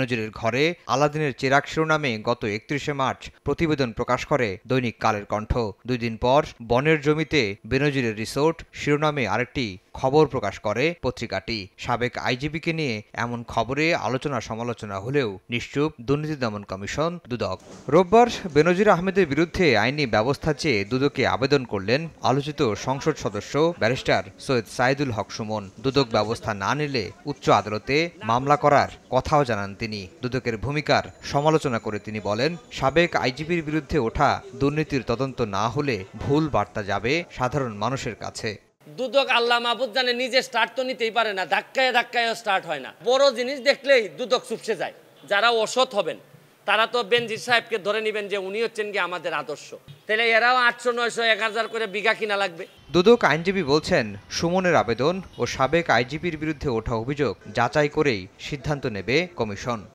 বেনজিরের ঘরে আলাদিনের চেরাগ শিরোনামে গত ৩১ মার্চ প্রতিবেদন প্রকাশ করে দৈনিক কালের কণ্ঠ। ২ দিন পর বনের জমিতে বেনজিরের রিসোর্ট শিরোনামে আরেকটি খবর প্রকাশ করে পত্রিকাটি। সাবেক আইজিপিকে নিয়ে এমন খবরে আলোচনা সমালোচনা হলেও নিশ্চুপ দুর্নীতি দমন কমিশন দুদক। রোববার বেনজির আহমেদের বিরুদ্ধে আইনি ব্যবস্থা চেয়ে দুদকে আবেদন করলেন আলোচিত সংসদ সদস্য ব্যারিস্টার সৈয়দ সাইদুল হক সুমন। দুদক ব্যবস্থা না নিলে উচ্চ আদালতে মামলা করার কথাও জানান তিনি। দুদকের ভূমিকার সমালোচনা করে তিনি বলেন, সাবেক আইজিপির বিরুদ্ধে ওঠা দুর্নীতির তদন্ত না হলে ভুল বার্তা যাবে সাধারণ মানুষের কাছে। দুদক আল্লাহ মাহফুজ জানে নিজে স্টার্ট তো নিতেই পারে না, ধাক্কায় ধাক্কায় স্টার্ট হয় না। বড় জিনিস দেখলেই দুদক চুপসে যায়। যারা অসৎ হবেন তারা তো বেনজির সাহেবকে ধরে নেবেন যে উনি হচ্ছেন কি আমাদের আদর্শ, তাহলে এরাও ৮০০, ৯০০, ১০০০ করে বিঘা কিনা লাগবে। দুদক আইনজীবী বলছেন, সুমনের আবেদন ও সাবেক আইজিপির বিরুদ্ধে ওঠা অভিযোগ যাচাই করেই সিদ্ধান্ত নেবে কমিশন।